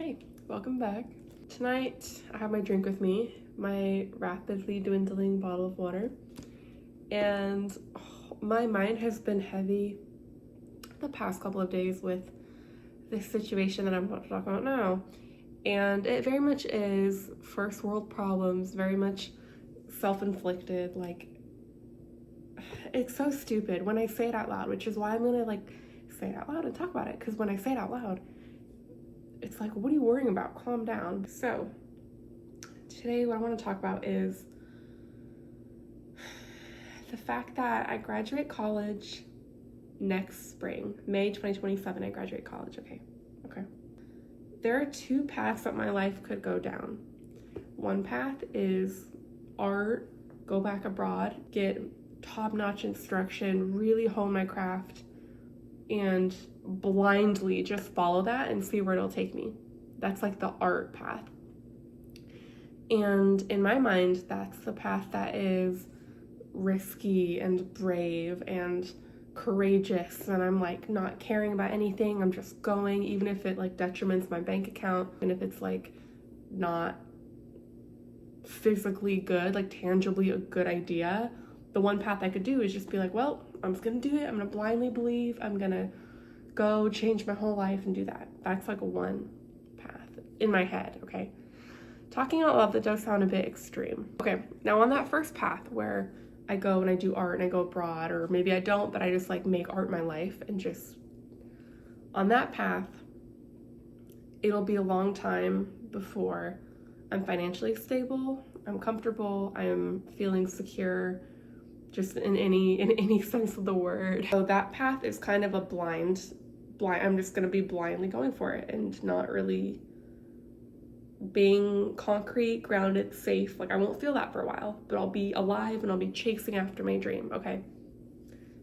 Hey, welcome back. Tonight I have my drink with me, my rapidly dwindling bottle of water, and my mind has been heavy the past couple of days with this situation that I'm about to talk about now. And it very much is first world problems, very much self-inflicted. Like, it's so stupid when I say it out loud, which is why I'm gonna say it out loud and talk about it, because when I say it out loud, it's like, what are you worrying about? Calm down. So today what I want to talk about is the fact that I graduate college next spring. May 2027, I graduate college. Okay. There are two paths that my life could go down. One path is art, go back abroad, get top-notch instruction, really hone my craft, and blindly just follow that and see where it'll take me. That's like the art path. And in my mind, that's the path that is risky and brave and courageous, and I'm like not caring about anything. I'm just going, even if it like detriments my bank account, and if it's like not physically good, like tangibly a good idea. The one path I could do is just be like, well, I'm just gonna do it. I'm gonna blindly believe. I'm gonna go change my whole life and do that. That's like one path in my head, okay? Talking out loud, that does sound a bit extreme. Okay, now on that first path where I go and I do art and I go abroad, or maybe I don't, but I just like make art my life, and just on that path, it'll be a long time before I'm financially stable, I'm comfortable, I'm feeling secure, just in any sense of the word. So that path is kind of a blind, I'm just gonna be blindly going for it and not really being concrete, grounded, safe. Like, I won't feel that for a while, but I'll be alive and I'll be chasing after my dream, okay?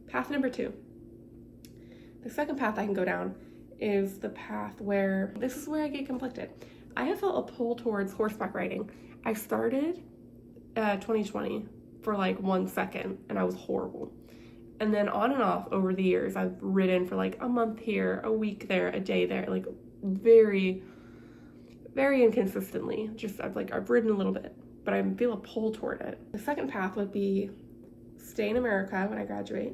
Path number two. The second path I can go down is the path where, this is where I get conflicted. I have felt a pull towards horseback riding. I started 2020 for like 1 second and I was horrible. And then on and off over the years, I've ridden for like a month here, a week there, a day there, like very inconsistently. Just I've ridden a little bit, but I feel a pull toward it. The second path would be stay in America when I graduate,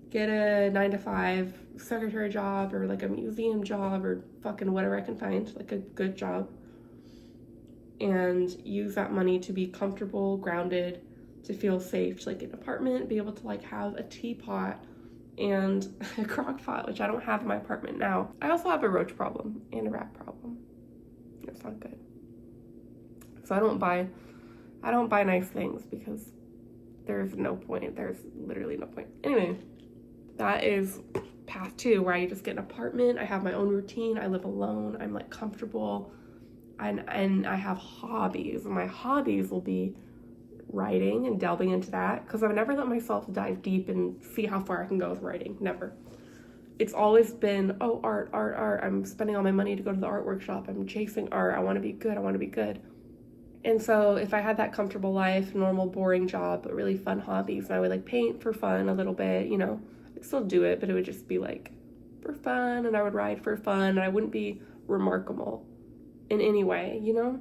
get a 9-to-5 secretary job or like a museum job or fucking whatever I can find, like a good job, and use that money to be comfortable, grounded, to feel safe, to like get an apartment, be able to like have a teapot and a crock pot, which I don't have in my apartment now. I also have a roach problem and a rat problem. It's not good. So I don't buy nice things because there's no point. There's literally no point. Anyway, that is path two, where I just get an apartment, I have my own routine, I live alone, I'm like comfortable, and I have hobbies. And my hobbies will be writing and delving into that, because I've never let myself dive deep and see how far I can go with writing. Never. It's always been, oh, art. I'm spending all my money to go to the art workshop. I'm chasing art. I want to be good. And so if I had that comfortable life, normal, boring job, but really fun hobbies, and I would like paint for fun a little bit, you know, I'd still do it, but it would just be like for fun, and I would ride for fun, and I wouldn't be remarkable in any way, you know?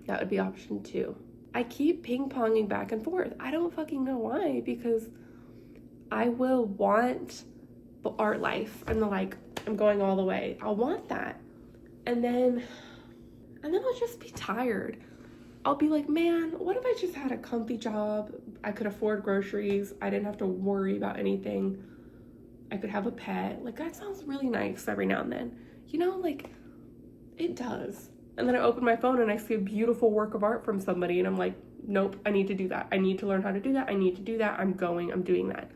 That would be option two. I keep ping-ponging back and forth. I don't fucking know why, because I will want the art life and the like, I'm going all the way. I'll want that. And then I'll just be tired. I'll be like, man, what if I just had a comfy job? I could afford groceries. I didn't have to worry about anything. I could have a pet. Like, that sounds really nice every now and then. You know, like, it does. And then I open my phone and I see a beautiful work of art from somebody, and I'm like, nope, I need to do that. I need to learn how to do that. I need to do that. I'm doing that.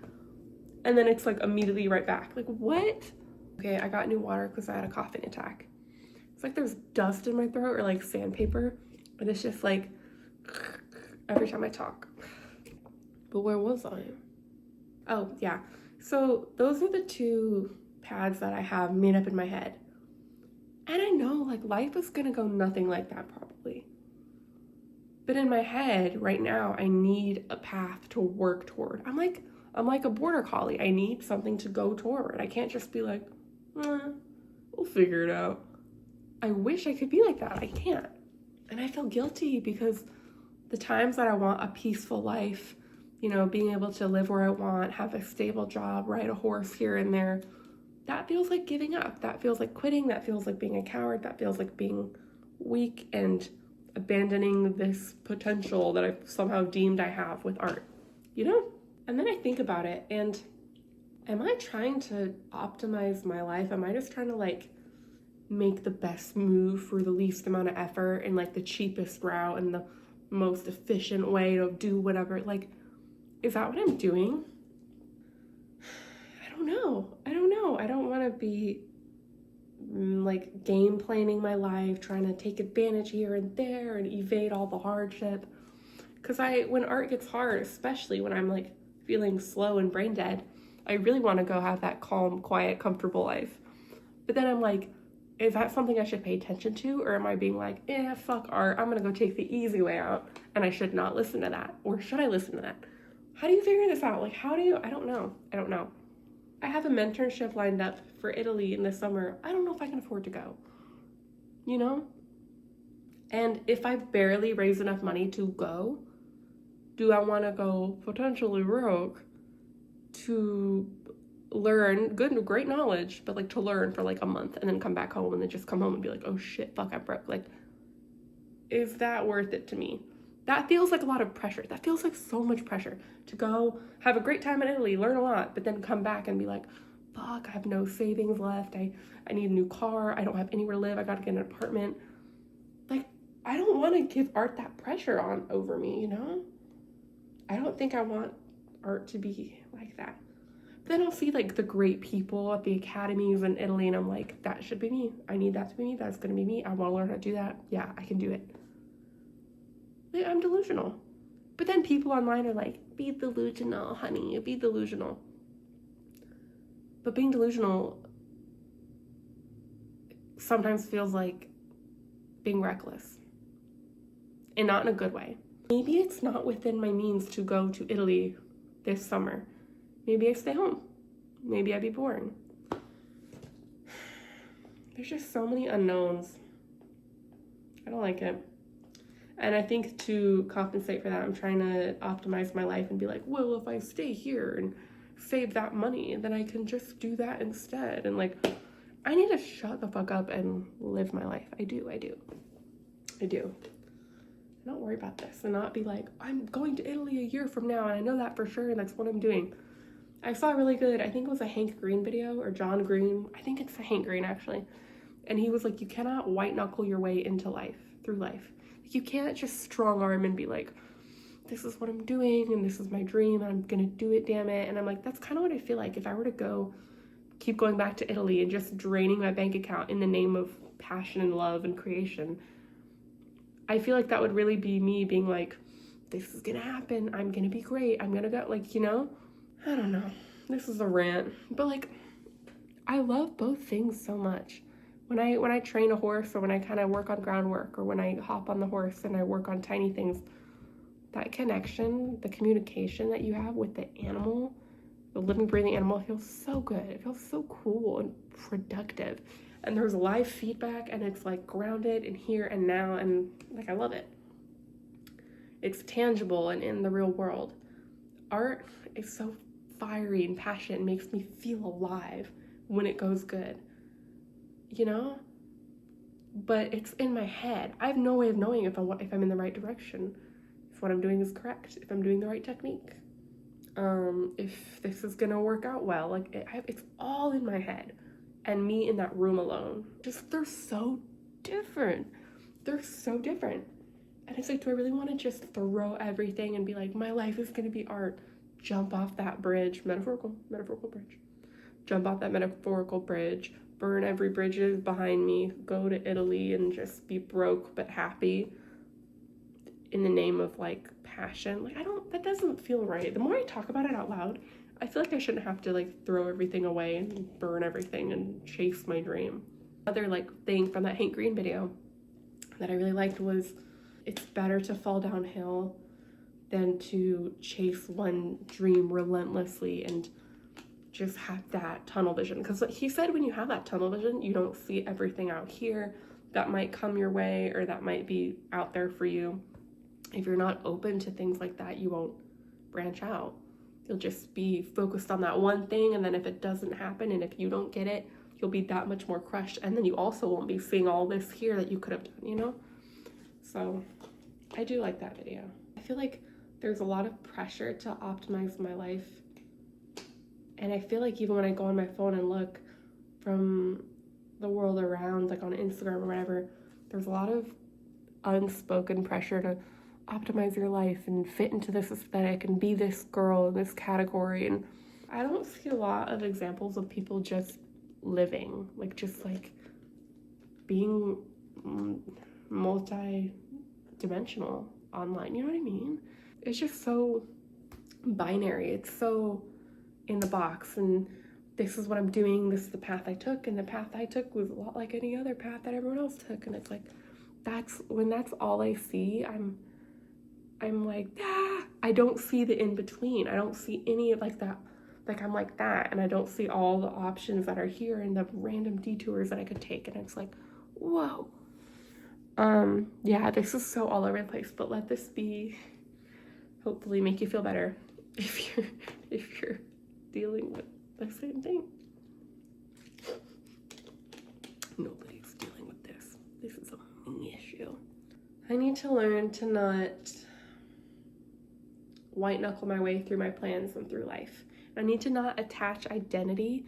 And then it's like immediately right back. Like, what? Okay, I got new water because I had a coughing attack. It's like there's dust in my throat or like sandpaper, and it's just like every time I talk. But where was I? Oh, yeah. So those are the two paths that I have made up in my head. And I know, like, life is gonna go nothing like that probably. But in my head right now, I need a path to work toward. I'm like a border collie. I need something to go toward. I can't just be like, we'll figure it out. I wish I could be like that. I can't. And I feel guilty because the times that I want a peaceful life, you know, being able to live where I want, have a stable job, ride a horse here and there, that feels like giving up. That feels like quitting. That feels like being a coward. That feels like being weak and abandoning this potential that I've somehow deemed I have with art, you know? And then I think about it, and am I trying to optimize my life? Am I just trying to like make the best move for the least amount of effort and like the cheapest route and the most efficient way to do whatever? Like, is that what I'm doing? I don't know. I don't want to be like game planning my life, trying to take advantage here and there and evade all the hardship. Because when art gets hard, especially when I'm like feeling slow and brain dead, I really want to go have that calm, quiet, comfortable life. But then I'm like, is that something I should pay attention to? Or am I being like, fuck art, I'm gonna go take the easy way out and I should not listen to that? Or should I listen to that? How do you figure this out? Like, I don't know. I have a mentorship lined up for Italy in the summer. I don't know if I can afford to go, you know? And if I barely raise enough money to go, do I want to go potentially broke to learn great knowledge, but like to learn for like a month and then come back home and then just come home and be like, oh shit, fuck, I'm broke. Like, is that worth it to me? That feels like a lot of pressure. That feels like so much pressure to go have a great time in Italy, learn a lot, but then come back and be like, fuck, I have no savings left. I need a new car. I don't have anywhere to live. I got to get an apartment. Like, I don't want to give art that pressure on over me, you know? I don't think I want art to be like that. But then I'll see like the great people at the academies in Italy and I'm like, that should be me. I need that to be me. That's going to be me. I want to learn how to do that. Yeah, I can do it. Like, I'm delusional. But then people online are like, be delusional, honey. Be delusional. But being delusional sometimes feels like being reckless. And not in a good way. Maybe it's not within my means to go to Italy this summer. Maybe I stay home. Maybe I'd be boring. There's just so many unknowns. I don't like it. And I think to compensate for that, I'm trying to optimize my life and be like, well, if I stay here and save that money, then I can just do that instead. And like, I need to shut the fuck up and live my life. I do. Not worry about this and not be like, I'm going to Italy a year from now and I know that for sure and that's what I'm doing. I saw a really good, I think it was a Hank Green video or John Green. I think it's a Hank Green actually. And he was like, you cannot white knuckle your way into life, through life. You can't just strong arm and be like, this is what I'm doing and this is my dream and I'm gonna do it, damn it. And I'm like, that's kind of what I feel like if I were to keep going back to Italy and just draining my bank account in the name of passion and love and creation. I feel like that would really be me being like, this is gonna happen, I'm gonna be great, I'm gonna go, like, you know? I don't know. This is a rant. But like, I love both things so much. When I train a horse or when I kind of work on groundwork or when I hop on the horse and I work on tiny things, that connection, the communication that you have with the animal, the living, breathing animal feels so good. It feels so cool and productive. And there's live feedback and it's like grounded in here and now and like I love it. It's tangible and in the real world. Art is so fiery and passionate. It makes me feel alive when it goes good. You know? But it's in my head. I have no way of knowing if I'm in the right direction, if what I'm doing is correct, if I'm doing the right technique, if this is gonna work out well. Like it's all in my head, and me in that room alone. Just they're so different. And it's like, do I really want to just throw everything and be like, my life is gonna be art? Jump off that bridge, metaphorical bridge. Jump off that metaphorical bridge. Burn every bridge behind me, go to Italy and just be broke but happy in the name of like passion. Like that doesn't feel right. The more I talk about it out loud, I feel like I shouldn't have to like throw everything away and burn everything and chase my dream. Another like thing from that Hank Green video that I really liked was, it's better to fall downhill than to chase one dream relentlessly and just have that tunnel vision. Because he said when you have that tunnel vision, you don't see everything out here, that might come your way or that might be out there for you. If you're not open to things like that, you won't branch out. You'll just be focused on that one thing, and then if it doesn't happen and if you don't get it, you'll be that much more crushed, and then you also won't be seeing all this here that you could have done, you know? So I do like that video. I feel like there's a lot of pressure to optimize my life, and I feel like even when I go on my phone and look from the world around, like on Instagram or whatever, there's a lot of unspoken pressure to optimize your life and fit into this aesthetic and be this girl in this category. And I don't see a lot of examples of people just living, like just like being multi-dimensional online. You know what I mean? It's just so binary. It's so in the box, and this is what I'm doing, this is the path I took, and the path I took was a lot like any other path that everyone else took. And it's like, that's all I see, I'm like, I don't see the in between. I don't see any of like that, like I'm like that, and I don't see all the options that are here and the random detours that I could take. And it's like, whoa. Yeah, this is so all over the place, but let this be, hopefully make you feel better if you're dealing with the same thing. Nobody's dealing with this. This is a me issue. I need to learn to not white knuckle my way through my plans and through life. I need to not attach identity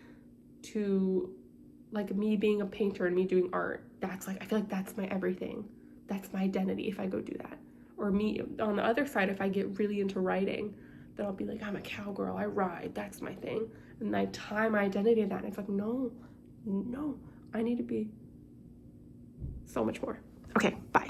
to like me being a painter and me doing art. That's like, I feel like that's my everything. That's my identity if I go do that. Or me on the other side, if I get really into writing, then I'll be like, I'm a cowgirl, I ride, that's my thing. And I tie my identity to that. And it's like, no, I need to be so much more. Okay, bye.